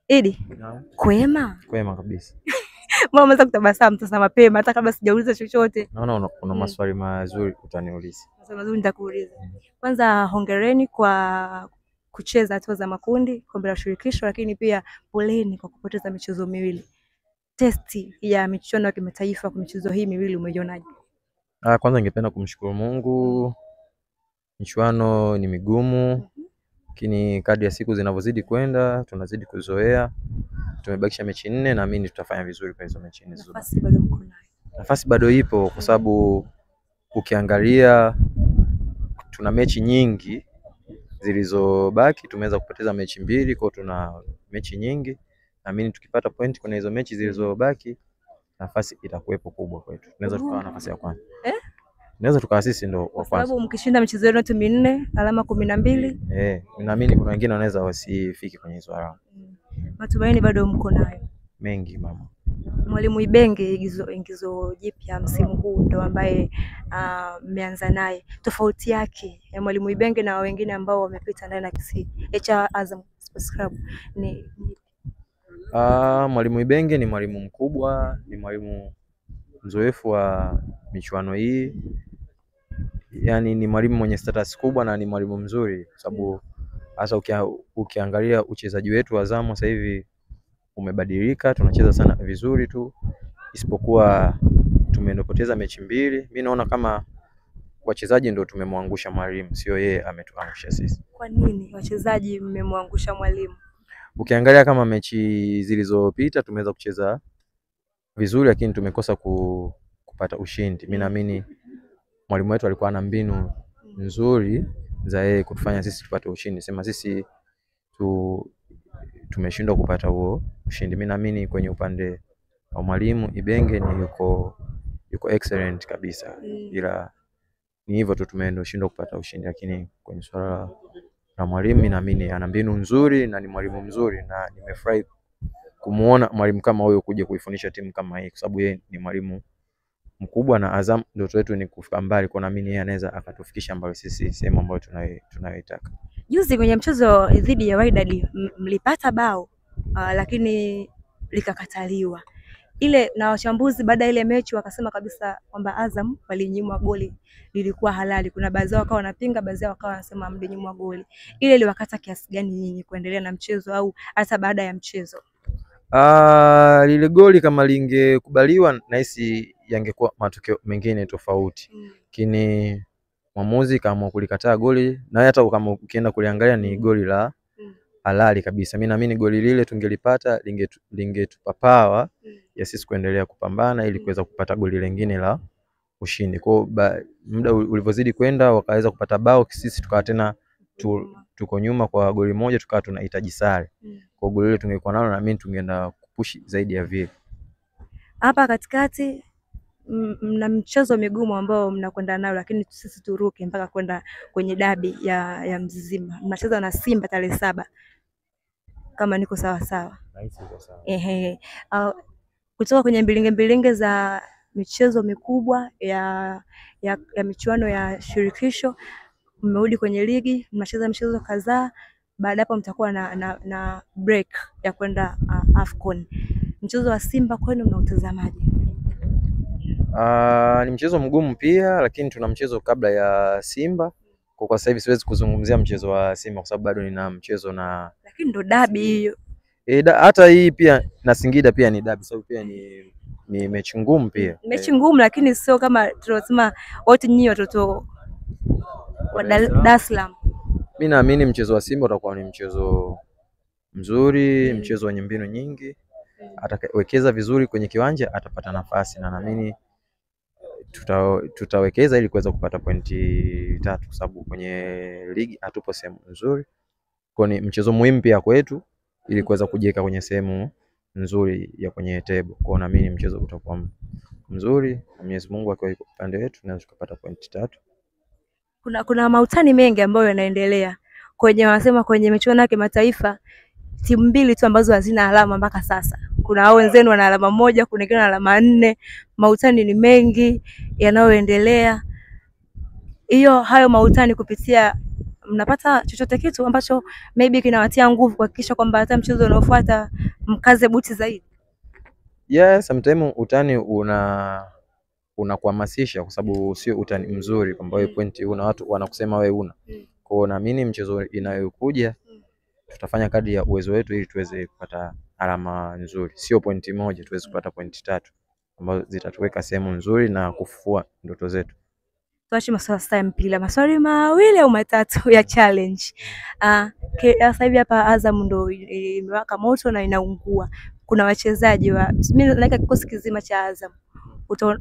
Idi, kwema? Kwema kabisa. Mbona umeanza kutabasamu sasa mapema hata kabla sijauliza chochote? Naona kuna maswali mazuri utaniuliza. Maswali mazuri nitakuuliza. Kwanza hongereni kwa kucheza hatua za makundi kombe la shirikisho, lakini pia poleni kwa kupoteza michezo miwili. Testi ya michuano ya kimataifa kwa michezo hii miwili umeionaje? Kwanza ningependa kumshukuru Mungu. Michuano ni migumu, lakini kadri ya siku zinavyozidi kwenda tunazidi kuzoea. Tumebakisha mechi 4 na mimi tutafanya vizuri kwa hizo mechi 4. Nafasi bado mko nayo? Nafasi bado ipo kwa sababu ukiangalia tuna mechi nyingi zilizobaki, tumeweza kupoteza mechi 2, kwa tuna mechi nyingi. Na mimi tukipata point kwenye hizo mechi zilizobaki, nafasi itakuwepo kubwa kwetu. Tunaweza tukawa nafasi ya kwanza. Tunaweza tukawa sisi ndo wa kwanza. Kwa sababu mkishinda michezo yenu yote 4, alama 12. Naamini kuna wengine wanaweza wasifiki kwenye hizo alama. Matumaini bado mko nayo? Mengi mama. Mwalimu Ibenge ingizo jipya msimu huu ndo ambaye mmeanza naye. Tofauti yake ya Mwalimu Ibenge na wengine ambao wamepita ndani ya Azam Sports Club ni Mwalimu Ibenge ni mwalimu mkubwa, ni mwalimu mzoefu wa michuano hii. Yaani ni mwalimu mwenye status kubwa na ni mwalimu mzuri kwa sababu hasa ukiangalia uchezaji wetu wa Azam sasa hivi umebadilika, tunacheza sana vizuri tu, isipokuwa tumepoteza mechi 2. Mimi naona kama wachezaji ndio tumemwangusha mwalimu, sio yeye ametuangusha sisi. Kwa nini wachezaji mmemwangusha mwalimu? Ukiangalia kama mechi zilizopita tumeweza kucheza vizuri, lakini tumekosa kupata ushindi. Mimi naamini mwalimu wetu alikuwa na mbinu nzuri za yeye kutufanya sisi tupate ushindi. Sema sisi tumeshindwa kupata huo ushindi. Mimi naamini kwenye upande wa mwalimu Ibenge ni yuko excellent kabisa. Ila ni hivyo tu tumeshindwa kupata ushindi, lakini kwenye swala la mwalimu mimi naamini ana mbinu nzuri na ni mwalimu mzuri, na nimefurahi kumuona mwalimu kama huyo kuja kuifundisha timu kama hii kwa sababu yeye ni mwalimu mkubwa na Azam ndoto yetu ni kufika mbali, kwa naamini yeye anaweza akatufikisha mbali sisi sehemu ambayo tunayoitaka. Juzi kwenye mchezo dhidi ya Wydad mlipata bao lakini likakataliwa. Ile na wachambuzi baada ile mechi wakasema kabisa kwamba Azam walinyimwa goli lilikuwa halali. Kuna baadhi yao wakawa wanapinga, baadhi yao wakawa wanasema mlinyimwa goli. Ile iliwakata kiasi gani nyinyi kuendelea na mchezo au hata baada ya mchezo? Lile goli kama lingekubaliwa nahisi yangekuwa matokeo mengine tofauti. Lakini mwamuzi kama kulikataa goli, na hata kama ukienda kuliangalia ni goli la halali kabisa. Mimi naamini goli lile tungelipata lingetupa power ya sisi kuendelea kupambana ili kuweza kupata goli lingine la ushindi. Kwa muda ulivyozidi kwenda wakaweza kupata bao, sisi tukawa tena tuko nyuma kwa goli moja, tukawa tunahitaji sare. Kwa goli lile tungekuwa nalo na mimi tungeenda kupush zaidi ya vile. Hapa katikati mna mchezo migumu ambao mnakwenda nao, lakini sisi turuke mpaka kwenda kwenye dabi ya Mzizima. Mnacheza na Simba tarehe 7. Kama niko sawa sawa. Kutoka kwenye mbilinge za michezo mikubwa ya michuano ya shirikisho, mmerudi kwenye ligi, mnacheza michezo kadhaa. Baada hapo mtakuwa na break ya kwenda AFCON. Mchezo wa Simba kwenu mnautazamaje? Ni mchezo mgumu pia, lakini tuna mchezo kabla ya Simba. Kwa sasa hivi siwezi kuzungumzia mchezo wa Simba kwa sababu bado nina mchezo na, lakini ndo dabi hiyo. Hata hii pia na Singida pia ni dabi, sababu pia ni mechi ngumu pia. Mechi ngumu, lakini sio kama tunasema wote nyinyi watoto wa Dar es Salaam. Mimi naamini mchezo wa Simba utakuwa ni mchezo mzuri, mchezo wenye mbinu nyingi. Atawekeza vizuri kwenye kiwanja atapata nafasi, na naamini tutawekeza ili kuweza kupata pointi 3 kwa sababu kwenye ligi hatupo sehemu nzuri. Kwa ni mchezo muhimu pia kwetu ili kuweza kujiweka kwenye sehemu nzuri ya kwenye table. Kwa naamini mchezo utakuwa mzuri na Mwenyezi Mungu akiwa yuko upande wetu tunaweza kupata pointi 3. Kuna mautani mengi ambayo yanaendelea wanasema kwenye michuano ya kimataifa timu 2 tu ambazo hazina alama mpaka sasa. Kuna hao wenzenu wana alama 1, kuna wengine wana alama 4. Mautani ni mengi yanayoendelea. Hayo mautani kupitia mnapata chochote kitu ambacho maybe kinawatia nguvu kuhakikisha kwamba hata mchezo unaofuata mkaze buti zaidi? Yeah, sometimes utani unakuhamasisha kwa sababu sio utani mzuri kwamba wewe pointi una watu wanakusema wewe una. Kwa hiyo naamini mchezo inayokuja tutafanya kadri ya uwezo wetu ili tuweze kupata alama nzuri, sio pointi moja, tuweze kupata pointi 3 ambazo zitatuweka sehemu nzuri na kufufua ndoto zetu. Tuache masuala sasa ya mpira, maswali mawili au matatu ya challenge. Sasa hivi hapa Azam ndo imewaka moto na inaungua. Kuna wachezaji mimi naika kikosi kizima cha Azam.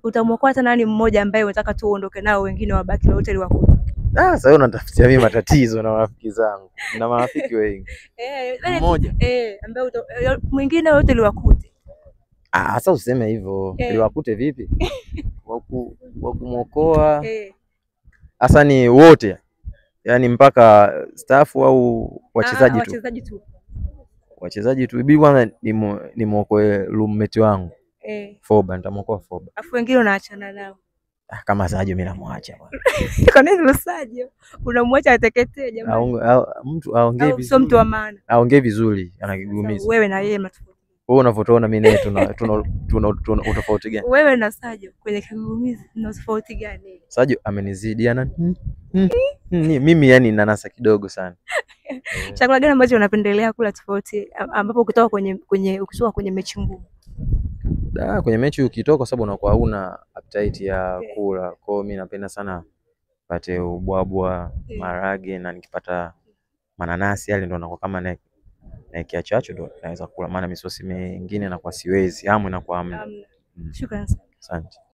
Utamwokoa hata nani mmoja ambaye unataka tu uondoke nao wengine wabaki na wote liwakuta? Sasa wewe unatafutia mimi matatizo na marafiki zangu. Na marafiki wengi. Mmoja. Ambaye mwingine wote liwakute. Sasa useme hivyo. Liwakute vipi? Wakumuokoa. Hasa ni wote. Yaani mpaka staff au wachezaji tu? Wachezaji tu. Wachezaji tu. Bibi kwanza nimuokoe roommate wangu. Foba, nitamuokoa Foba. Afu wengine unaachana nao. Kama Sajo mimi namwacha bwana. Kwa nini Sajo? Unamwacha ateketee jamani. Mtu aongee vizuri. Sio mtu wa maana. Aongee vizuri, anakigumiza. Wewe na yeye matofauti. Wewe unavyotuona mimi naye tuna utofauti gani? Wewe na Sajo kwenye kigumizi una tofauti gani? Sajo amenizidi ana mimi yani nanasa kidogo sana. Chakula gani ambacho unapendelea kula tofauti ambapo ukitoka kwenye mechi ngumu? Kwenye mechi ukitoka kwa sababu unakuwa huna appetite ya kula. Kwa hiyo mimi napenda sana pate ubwabwa, marage na nikipata mananasi yale ndo nakuwa kama na kiachacho ndo naweza kula, maana misosi mingine na kwa siwezi, hamu inakuwa hamna. Shukrani sana. Asante.